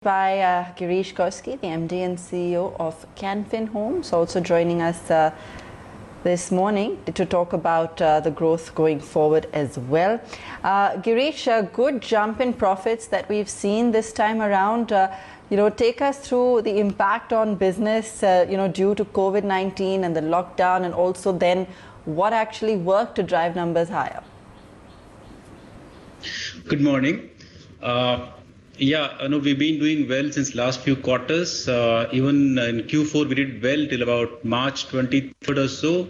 By Girish Kausgi, the MD and CEO of Fin Homes, also joining us this morning to talk about the growth going forward as well. Girish, a good jump in profits that we've seen this time around. Take us through the impact on business, due to COVID-19 and the lockdown, and also then what actually worked to drive numbers higher. Good morning. We've been doing well since last few quarters. Even in Q4, we did well till about March 23rd or so.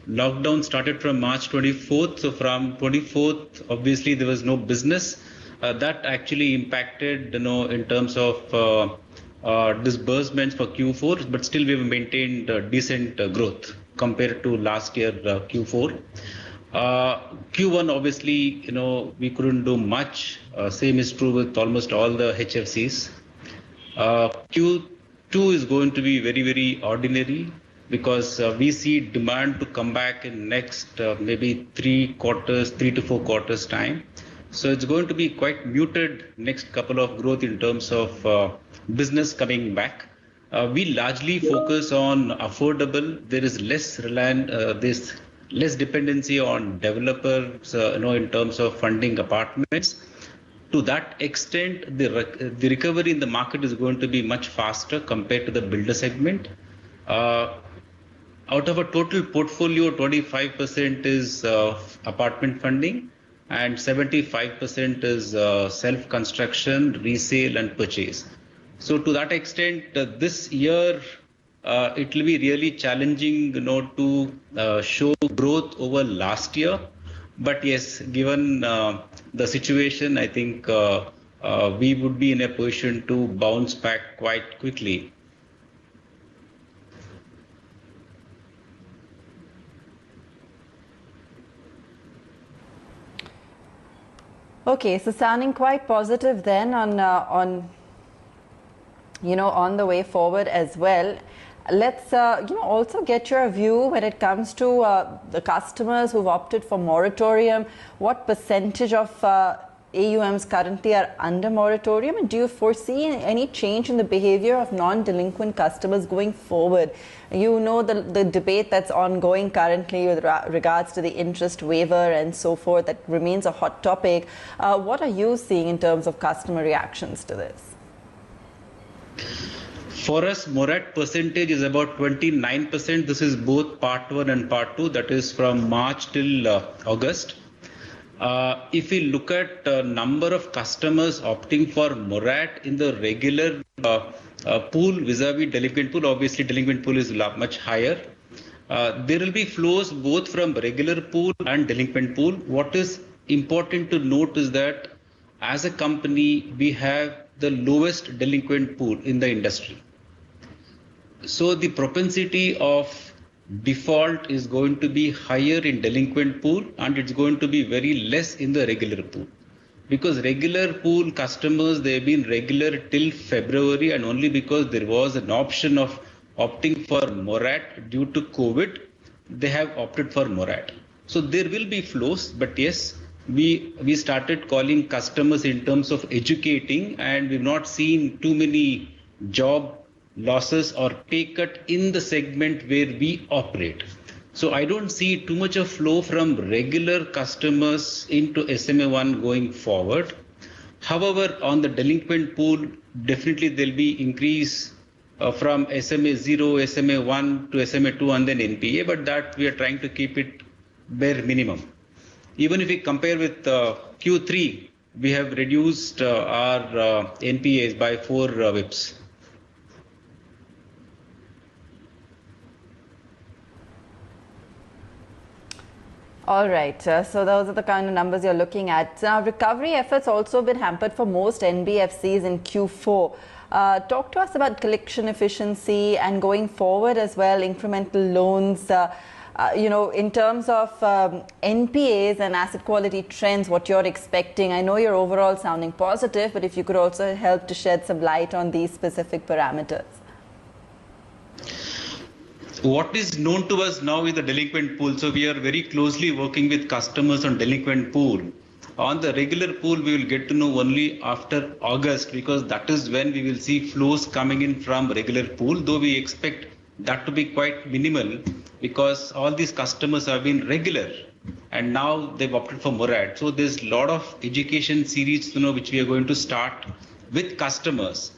Lockdown started from March 24th. So from 24th, obviously there was no business. That actually impacted, in terms of disbursements for Q4. But still, we have maintained decent growth compared to last year Q4. Q1, obviously, we couldn't do much. Same is true with almost all the HFCs. Q2 is going to be very, very ordinary because we see demand to come back in next maybe 3 to 4 quarters time. So it's going to be quite muted next couple of growth in terms of business coming back. We largely focus on affordable. There is less dependency on developers, in terms of funding apartments. To that extent, the recovery in the market is going to be much faster compared to the builder segment. Out of a total portfolio, 25% is apartment funding and 75% is self-construction, resale and purchase. So to that extent, this year, it will be really challenging, to show growth over last year. But yes, given the situation, I think we would be in a position to bounce back quite quickly. Okay, so sounding quite positive then on the way forward as well. Let's also get your view when it comes to the customers who've opted for moratorium. What percentage of AUMs currently are under moratorium, and do you foresee any change in the behavior of non-delinquent customers going forward? The debate that's ongoing currently with regards to the interest waiver and so forth, that remains a hot topic. What are you seeing in terms of customer reactions to this? For us, morat percentage is about 29%. This is both part 1 and part 2, that is from March till August. If we look at number of customers opting for morat in the regular pool vis-a-vis delinquent pool, obviously delinquent pool is much higher. There will be flows both from regular pool and delinquent pool. What is important to note is that as a company, we have the lowest delinquent pool in the industry. So the propensity of default is going to be higher in delinquent pool, and it's going to be very less in the regular pool. Because regular pool customers, they've been regular till February, and only because there was an option of opting for morat due to COVID, they have opted for morat. So there will be flows, but yes, we started calling customers in terms of educating, and we've not seen too many job losses or pay cut in the segment where we operate. So I don't see too much of flow from regular customers into SMA1 going forward. However, on the delinquent pool, definitely there'll be increase from SMA0, SMA1 to SMA2 and then NPA, but that we are trying to keep it bare minimum. Even if we compare with Q3, we have reduced our NPAs by 4 whips. All right, so those are the kind of numbers you're looking at. Now, recovery efforts also been hampered for most NBFCs in Q4. Talk to us about collection efficiency and going forward as well, incremental loans. In terms of NPAs and asset quality trends, what you're expecting. I know you're overall sounding positive, but if you could also help to shed some light on these specific parameters. What is known to us now is the delinquent pool. So we are very closely working with customers on delinquent pool. On the regular pool, we will get to know only after August, because that is when we will see flows coming in from regular pool, though we expect that to be quite minimal because all these customers have been regular and now they've opted for Murad. So there's a lot of education series, which we are going to start with customers,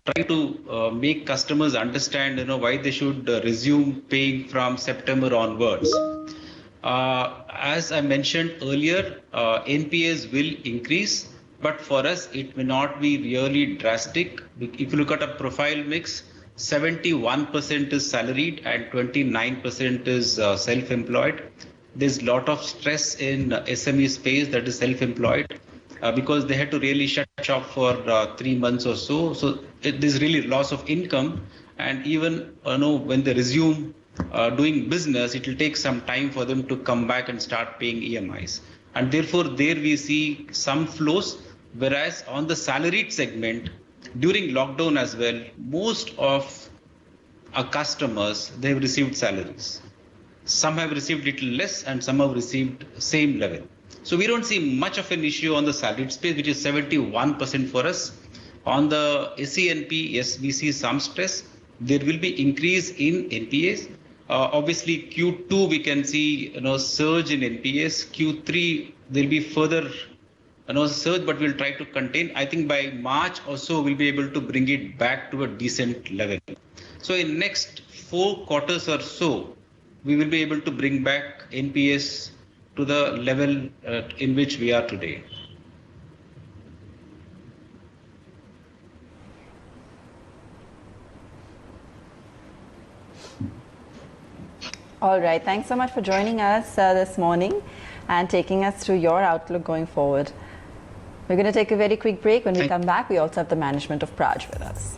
trying to make customers understand, why they should resume paying from September onwards. As I mentioned earlier, NPAs will increase, but for us, it may not be really drastic. If you look at a profile mix, 71% is salaried and 29% is self-employed. There's a lot of stress in SME space, that is self-employed, because they had to really shut shop for 3 months or so. So there's really loss of income, and even when they resume doing business, it will take some time for them to come back and start paying EMIs. And therefore, there we see some flows, whereas on the salaried segment, during lockdown as well, most of our customers, they've received salaries. Some have received little less and some have received same level. So we don't see much of an issue on the salaried space, which is 71% for us. On the SENP, yes, we see some stress. There will be increase in NPAs. Obviously, Q2 we can see surge in NPAs. Q3 there will be further surge, but we'll try to contain. I think by March also we'll be able to bring it back to a decent level. So in next 4 quarters or so, we will be able to bring back NPS to the level in which we are today. All right. Thanks so much for joining us this morning and taking us through your outlook going forward. We're going to take a very quick break. When we come back, we also have the management of Praj with us.